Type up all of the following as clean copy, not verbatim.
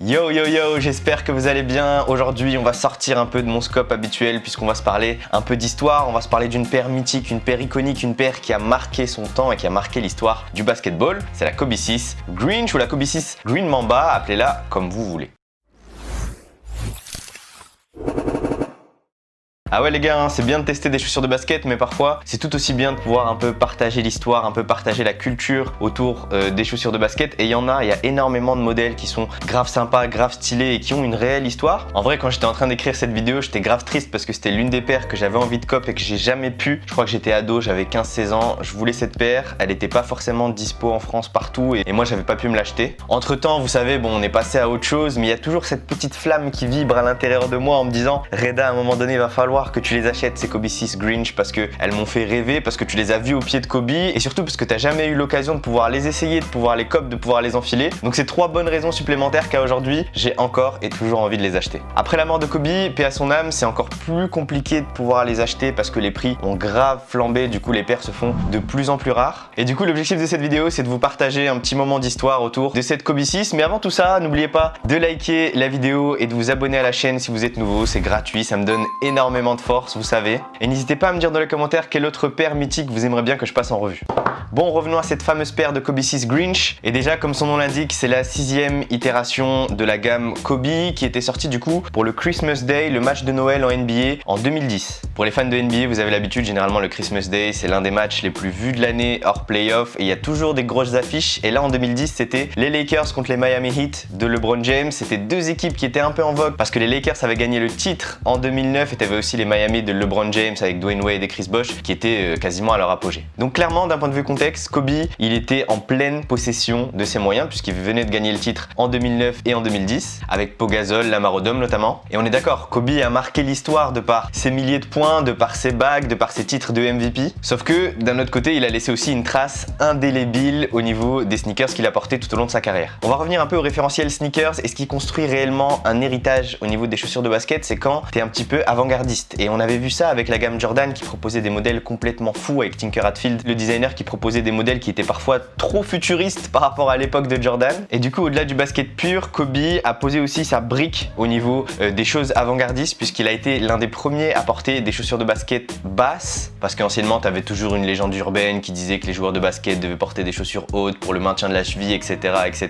Yo yo yo, j'espère que vous allez bien. Aujourd'hui on va sortir un peu de mon scope habituel puisqu'on va se parler un peu d'histoire. On va se parler d'une paire mythique, une paire iconique, une paire qui a marqué son temps et qui a marqué l'histoire du basketball. C'est la Kobe 6 Grinch ou la Kobe 6 Green Mamba, appelez-la comme vous voulez. Ah ouais les gars, c'est bien de tester des chaussures de basket, mais parfois c'est tout aussi bien de pouvoir un peu partager l'histoire, un peu partager la culture autour des chaussures de basket. Et il y a énormément de modèles qui sont grave sympas, grave stylés et qui ont une réelle histoire. En vrai, quand j'étais en train d'écrire cette vidéo, j'étais grave triste parce que c'était l'une des paires que j'avais envie de cop et que j'ai jamais pu. Je crois que j'étais ado, j'avais 15-16 ans, je voulais cette paire, elle était pas forcément dispo en France partout et moi j'avais pas pu me l'acheter. Entre temps, vous savez, bon, on est passé à autre chose, mais il y a toujours cette petite flamme qui vibre à l'intérieur de moi en me disant Reda, à un moment donné, il va falloir que tu les achètes ces Kobe 6 Grinch parce qu'elles m'ont fait rêver, parce que tu les as vues au pied de Kobe et surtout parce que tu n'as jamais eu l'occasion de pouvoir les essayer, de pouvoir les cop, de pouvoir les enfiler. Donc c'est 3 bonnes raisons supplémentaires qu'à aujourd'hui j'ai encore et toujours envie de les acheter. Après la mort de Kobe, paix à son âme, c'est encore plus compliqué de pouvoir les acheter parce que les prix ont grave flambé, du coup les paires se font de plus en plus rares. Et du coup l'objectif de cette vidéo c'est de vous partager un petit moment d'histoire autour de cette Kobe 6. Mais avant tout ça, n'oubliez pas de liker la vidéo et de vous abonner à la chaîne si vous êtes nouveau, c'est gratuit, ça me donne énormément de force, vous savez. Et n'hésitez pas à me dire dans les commentaires quelle autre paire mythique vous aimeriez bien que je passe en revue. Bon, revenons à cette fameuse paire de Kobe 6 Grinch. Et déjà, comme son nom l'indique, c'est la 6e itération de la gamme Kobe qui était sortie du coup pour le Christmas Day, le match de Noël en NBA en 2010. Pour les fans de NBA, vous avez l'habitude, généralement le Christmas Day, c'est l'un des matchs les plus vus de l'année hors playoff et il y a toujours des grosses affiches. Et là, en 2010, c'était les Lakers contre les Miami Heat de LeBron James. C'était deux équipes qui étaient un peu en vogue parce que les Lakers avaient gagné le titre en 2009 et t'avais aussi les Miami de LeBron James avec Dwayne Wade et Chris Bosh qui étaient quasiment à leur apogée. Donc clairement, d'un point de vue contexte, Kobe, il était en pleine possession de ses moyens puisqu'il venait de gagner le titre en 2009 et en 2010 avec Pau Gasol, Lamar Odom notamment. Et on est d'accord, Kobe a marqué l'histoire de par ses milliers de points, de par ses bagues, de par ses titres de MVP. Sauf que d'un autre côté, il a laissé aussi une trace indélébile au niveau des sneakers qu'il a portés tout au long de sa carrière. On va revenir un peu au référentiel sneakers et ce qui construit réellement un héritage au niveau des chaussures de basket, c'est quand t'es un petit peu avant-gardiste. Et on avait vu ça avec la gamme Jordan qui proposait des modèles complètement fous avec Tinker Hatfield, le designer qui proposait des modèles qui étaient parfois trop futuristes par rapport à l'époque de Jordan. Et du coup, au-delà du basket pur, Kobe a posé aussi sa brique au niveau des choses avant-gardistes puisqu'il a été l'un des premiers à porter des chaussures de basket basses parce qu'anciennement, tu avais toujours une légende urbaine qui disait que les joueurs de basket devaient porter des chaussures hautes pour le maintien de la cheville, etc. etc.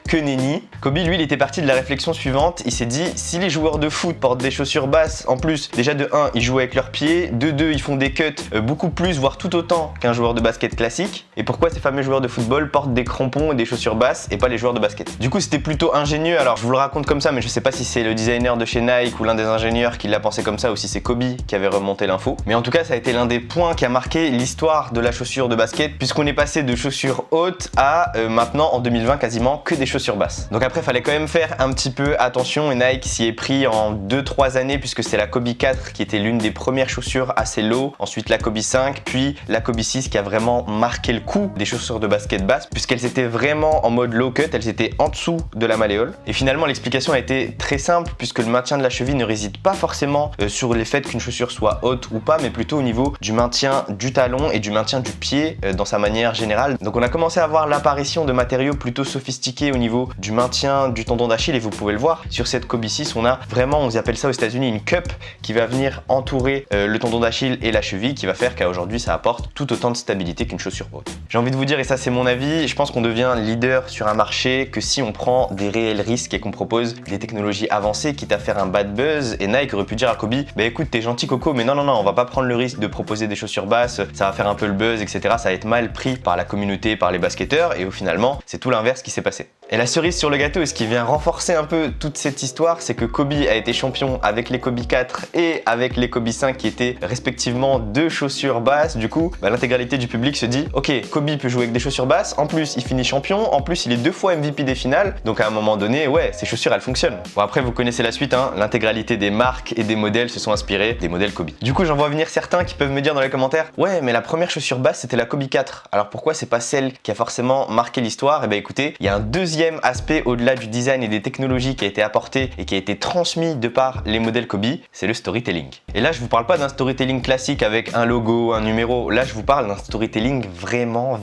Que nenni. Kobe, lui, il était parti de la réflexion suivante. Il s'est dit, si les joueurs de foot portent des chaussures basses, en plus, déjà de 1, ils jouent avec leurs pieds, de 2, ils font des cuts beaucoup plus, voire tout autant qu'un joueur de basket classique. Et pourquoi ces fameux joueurs de football portent des crampons et des chaussures basses et pas les joueurs de basket? Du coup, c'était plutôt ingénieux. Alors, je vous le raconte comme ça, mais je sais pas si c'est le designer de chez Nike ou l'un des ingénieurs qui l'a pensé comme ça ou si c'est Kobe qui avait remonté l'info. Mais en tout cas, ça a été l'un des points qui a marqué l'histoire de la chaussure de basket puisqu'on est passé de chaussures hautes à maintenant en 2020 quasiment que des chaussures basses. Donc après, fallait quand même faire un petit peu attention et Nike s'y est pris en 2-3 années puisque c'est la Kobe 4 qui était l'une des premières chaussures assez low, ensuite la Kobe 5, puis la Kobe 6 qui a vraiment marqué le coup des chaussures de basket basses puisqu'elles étaient vraiment en mode low cut, elles étaient en dessous de la malléole. Et finalement, l'explication a été très simple puisque le maintien de la cheville ne réside pas forcément sur le fait qu'une chaussure soit haute ou pas, mais plutôt au niveau du maintien du talon et du maintien du pied dans sa manière générale. Donc on a commencé à voir l'apparition de matériaux plutôt sophistiqués au niveau du maintien du tendon d'Achille et vous pouvez le voir sur cette Kobe 6, on a vraiment, on appelle ça aux États-Unis une cup qui va venir entourer le tendon d'Achille et la cheville qui va faire qu'à aujourd'hui ça apporte tout autant de stabilité qu'une chaussure haute. J'ai envie de vous dire, et ça c'est mon avis, je pense qu'on devient leader sur un marché que si on prend des réels risques et qu'on propose des technologies avancées quitte à faire un bad buzz. Et Nike aurait pu dire à Kobe, bah écoute t'es gentil Coco mais non on va pas prendre le risque de proposer des chaussures basses, ça va faire un peu le buzz etc, ça va être mal pris par la communauté, par les basketteurs et au finalement c'est tout l'inverse qui s'est passé. Et la cerise sur le gâteau et ce qui vient renforcer un peu toute cette histoire, c'est que Kobe a été champion avec les Kobe 4 et avec les Kobe 5 qui étaient respectivement deux chaussures basses. Du coup, l'intégralité du public se dit ok, Kobe peut jouer avec des chaussures basses, en plus il finit champion, en plus il est 2 fois MVP des finales, donc à un moment donné, ouais, ces chaussures elles fonctionnent. Bon après vous connaissez la suite, hein, l'intégralité des marques et des modèles se sont inspirés des modèles Kobe. Du coup j'en vois venir certains qui peuvent me dire dans les commentaires ouais mais la première chaussure basse c'était la Kobe 4, alors pourquoi c'est pas celle qui a forcément marqué l'histoire? Et bah écoutez, il y a un deuxième deuxième aspect au-delà du design et des technologies qui a été apporté et qui a été transmis de par les modèles Kobe, c'est le storytelling. Et là je vous parle pas d'un storytelling classique avec un logo, un numéro, là je vous parle d'un storytelling vraiment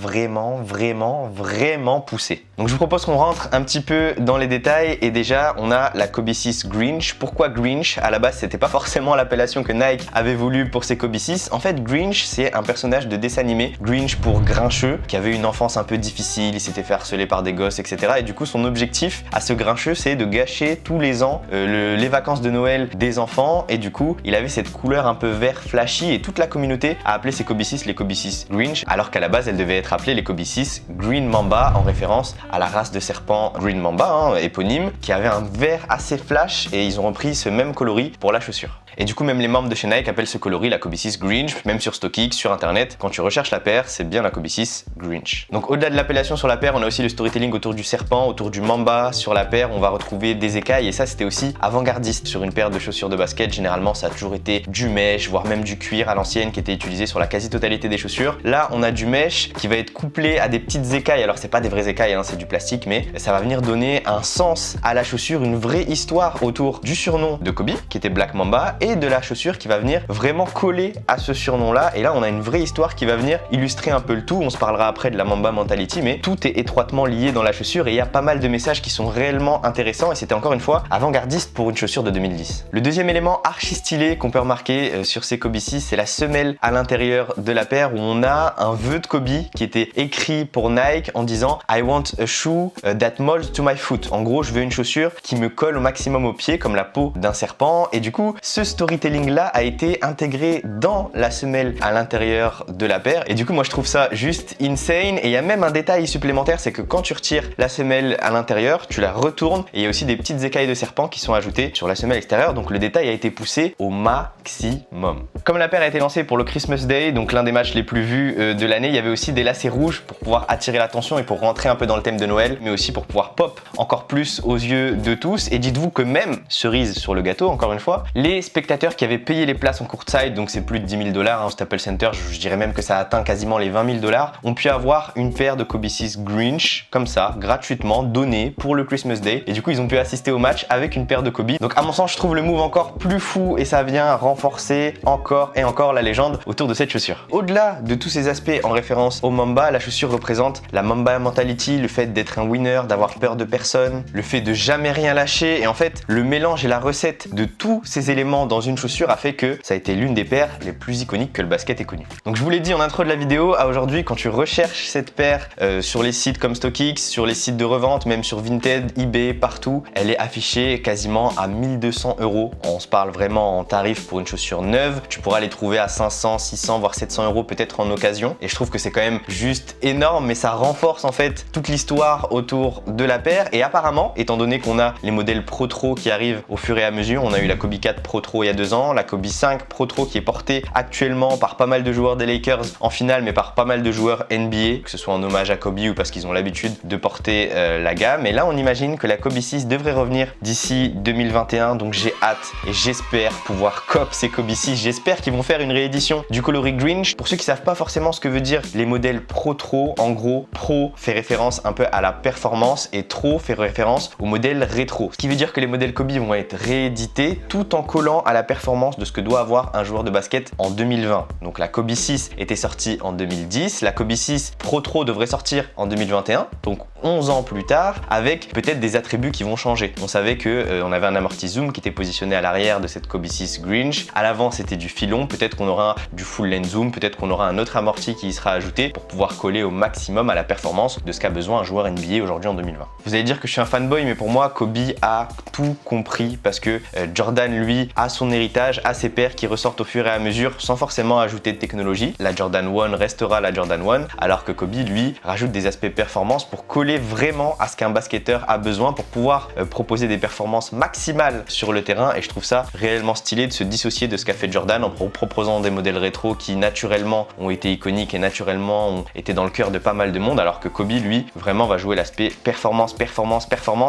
poussé. Donc je vous propose qu'on rentre un petit peu dans les détails et déjà on a la Kobe 6 Grinch. Pourquoi Grinch? À la base c'était pas forcément l'appellation que Nike avait voulu pour ses Kobe 6. En fait Grinch c'est un personnage de dessin animé, Grinch pour grincheux, qui avait une enfance un peu difficile, il s'était fait harceler par des gosses etc. Et du coup son objectif à ce grincheux c'est de gâcher tous les ans les vacances de Noël des enfants et du coup il avait cette couleur un peu vert flashy et toute la communauté a appelé ses Kobe 6 les Kobe 6 Grinch alors qu'à la base elle devait être appelée les Kobe 6 Green Mamba en référence à la race de serpent Green Mamba, éponyme, qui avait un vert assez flash et ils ont repris ce même coloris pour la chaussure. Et du coup même les membres de chez Nike appellent ce coloris la Kobe 6 Grinch, même sur StockX, sur internet, quand tu recherches la paire, c'est bien la Kobe 6 Grinch. Donc au-delà de l'appellation sur la paire, on a aussi le storytelling autour du serpent, autour du mamba. Sur la paire, on va retrouver des écailles et ça c'était aussi avant-gardiste. Sur une paire de chaussures de basket, généralement ça a toujours été du mesh, voire même du cuir à l'ancienne qui était utilisé sur la quasi-totalité des chaussures. Là on a du mesh qui va être couplé à des petites écailles, alors c'est pas des vraies écailles, c'est du plastique, mais ça va venir donner un sens à la chaussure, une vraie histoire autour du surnom de Kobe, qui était Black Mamba, et de la chaussure qui va venir vraiment coller à ce surnom-là. Et là, on a une vraie histoire qui va venir illustrer un peu le tout. On se parlera après de la Mamba Mentality, mais tout est étroitement lié dans la chaussure et il y a pas mal de messages qui sont réellement intéressants et c'était encore une fois avant-gardiste pour une chaussure de 2010. Le deuxième élément archi stylé qu'on peut remarquer sur ces Kobe 6, c'est la semelle à l'intérieur de la paire où on a un vœu de Kobe qui était écrit pour Nike en disant I want a shoe that molds to my foot. En gros, je veux une chaussure qui me colle au maximum au pied comme la peau d'un serpent et du coup, ce storytelling là a été intégré dans la semelle à l'intérieur de la paire et du coup moi je trouve ça juste insane et il y a même un détail supplémentaire, c'est que quand tu retires la semelle à l'intérieur, tu la retournes et il y a aussi des petites écailles de serpent qui sont ajoutées sur la semelle extérieure, donc le détail a été poussé au maximum. Comme la paire a été lancée pour le Christmas Day, donc l'un des matchs les plus vus de l'année, il y avait aussi des lacets rouges pour pouvoir attirer l'attention et pour rentrer un peu dans le thème de Noël, mais aussi pour pouvoir pop encore plus aux yeux de tous. Et dites-vous que même, cerise sur le gâteau encore une fois, les spectateurs qui avaient payé les places en courtside, donc c'est plus de 10 000 $ au Staples Center, je dirais même que ça a atteint quasiment les 20 000 $, ont pu avoir une paire de Kobe 6 Grinch comme ça, gratuitement, donnée pour le Christmas Day. Et du coup ils ont pu assister au match avec une paire de Kobe. Donc à mon sens je trouve le move encore plus fou et ça vient renforcer encore et encore la légende autour de cette chaussure. Au-delà de tous ces aspects en référence au Mamba, la chaussure représente la Mamba Mentality, le fait d'être un winner, d'avoir peur de personne, le fait de jamais rien lâcher et en fait le mélange et la recette de tous ces éléments dans une chaussure a fait que ça a été l'une des paires les plus iconiques que le basket ait connu. Donc je vous l'ai dit en intro de la vidéo, à aujourd'hui quand tu recherches cette paire sur les sites comme StockX, sur les sites de revente, même sur Vinted, eBay, partout, elle est affichée quasiment à 1200 €. On se parle vraiment en tarif pour une chaussure neuve, tu pourras les trouver à 500, 600 voire 700 € peut-être en occasion et je trouve que c'est quand même juste énorme, mais ça renforce en fait toute l'histoire autour de la paire et apparemment, étant donné qu'on a les modèles Pro Tro qui arrivent au fur et à mesure, on a eu la Kobe 4 Pro Tro il y a 2 ans, la Kobe 5 Pro Tro qui est portée actuellement par pas mal de joueurs des Lakers en finale, mais par pas mal de joueurs NBA, que ce soit en hommage à Kobe ou parce qu'ils ont l'habitude de porter la gamme. Et là, on imagine que la Kobe 6 devrait revenir d'ici 2021, donc j'ai hâte et j'espère pouvoir cop ces Kobe 6. J'espère qu'ils vont faire une réédition du coloris Grinch. Pour ceux qui savent pas forcément ce que veut dire les modèles Pro Tro, en gros, Pro fait référence un peu à la performance et Tro fait référence au modèle rétro. Ce qui veut dire que les modèles Kobe vont être réédités tout en collant à la performance de ce que doit avoir un joueur de basket en 2020. Donc la Kobe 6 était sortie en 2010, la Kobe 6 Pro Tro devrait sortir en 2021, donc 11 ans plus tard, avec peut-être des attributs qui vont changer. On savait que on avait un amorti zoom qui était positionné à l'arrière de cette Kobe 6 Grinch. À l'avant, c'était du filon. Peut-être qu'on aura du full lens zoom, peut-être qu'on aura un autre amorti qui y sera ajouté pour pouvoir coller au maximum à la performance de ce qu'a besoin un joueur NBA aujourd'hui en 2020. Vous allez dire que je suis un fanboy, mais pour moi, Kobe a tout compris parce que Jordan, lui, a son héritage, a ses paires qui ressortent au fur et à mesure sans forcément ajouter de technologie. La Jordan 1 restera la Jordan 1, alors que Kobe, lui, rajoute des aspects performance pour coller vraiment à ce qu'un basketteur a besoin pour pouvoir proposer des performances maximales sur le terrain. Et je trouve ça réellement stylé de se dissocier de ce qu'a fait Jordan en proposant des modèles rétro qui naturellement ont été iconiques et naturellement ont été dans le cœur de pas mal de monde, alors que Kobe, lui, vraiment va jouer l'aspect performance.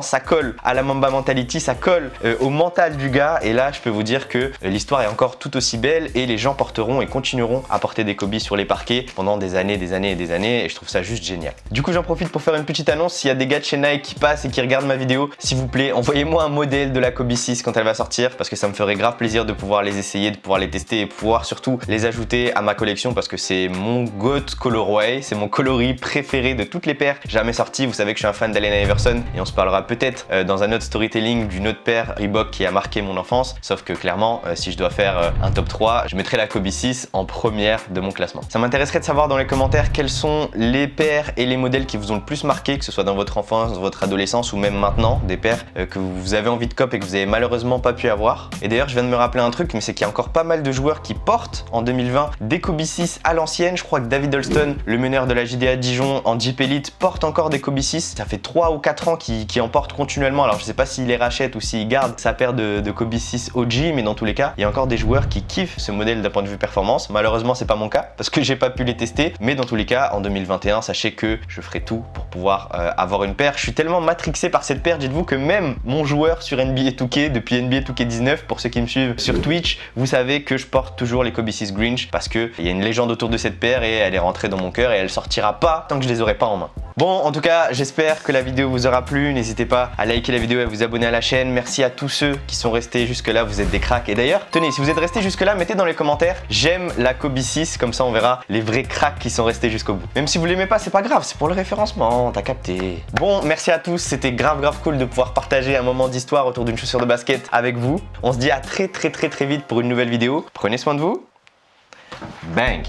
Ça colle à la Mamba Mentality, ça colle au mental du gars. Et là, je peux vous dire dire que l'histoire est encore tout aussi belle et les gens porteront et continueront à porter des Kobe sur les parquets pendant des années et je trouve ça juste génial. Du coup j'en profite pour faire une petite annonce. S'il y a des gars de chez Nike qui passent et qui regardent ma vidéo, s'il vous plaît envoyez-moi un modèle de la Kobe 6 quand elle va sortir, parce que ça me ferait grave plaisir de pouvoir les essayer, de pouvoir les tester et pouvoir surtout les ajouter à ma collection, parce que c'est mon GOAT colorway, c'est mon coloris préféré de toutes les paires jamais sorties. Vous savez que je suis un fan d'Allen Iverson et on se parlera peut-être dans un autre storytelling d'une autre paire Reebok qui a marqué mon enfance, sauf que clairement si je dois faire un top 3, je mettrai la Kobe 6 en première de mon classement. Ça m'intéresserait de savoir dans les commentaires quels sont les paires et les modèles qui vous ont le plus marqué, que ce soit dans votre enfance, dans votre adolescence ou même maintenant, des paires que vous avez envie de cop et que vous avez malheureusement pas pu avoir. Et d'ailleurs je viens de me rappeler un truc, mais c'est qu'il y a encore pas mal de joueurs qui portent en 2020 des Kobe 6 à l'ancienne. Je crois que David Alston, le meneur de la JDA Dijon en Jeep Elite, porte encore des Kobe 6. Ça fait 3 ou 4 ans qu'il en porte continuellement. Alors je sais pas s'il les rachète ou s'il garde sa paire de Kobe 6 OG, mais dans tous les cas il y a encore des joueurs qui kiffent ce modèle d'un point de vue performance. Malheureusement c'est pas mon cas parce que j'ai pas pu les tester, mais dans tous les cas en 2021 sachez que je ferai tout pour pouvoir avoir une paire. Je suis tellement matrixé par cette paire, dites-vous que même mon joueur sur NBA 2K, depuis NBA 2K19, pour ceux qui me suivent sur Twitch, vous savez que je porte toujours les Kobe 6 Grinch parce qu'il y a une légende autour de cette paire et elle est rentrée dans mon cœur et elle sortira pas tant que je les aurai pas en main. Bon, en tout cas, j'espère que la vidéo vous aura plu. N'hésitez pas à liker la vidéo et à vous abonner à la chaîne. Merci à tous ceux qui sont restés jusque là, vous êtes des cracks. Et d'ailleurs, tenez, si vous êtes restés jusque là, mettez dans les commentaires j'aime la Kobe 6, comme ça on verra les vrais cracks qui sont restés jusqu'au bout. Même si vous l'aimez pas, c'est pas grave, c'est pour le référencement, t'as capté. Bon, merci à tous, c'était grave cool de pouvoir partager un moment d'histoire autour d'une chaussure de basket avec vous. On se dit à très vite pour une nouvelle vidéo. Prenez soin de vous. Bang!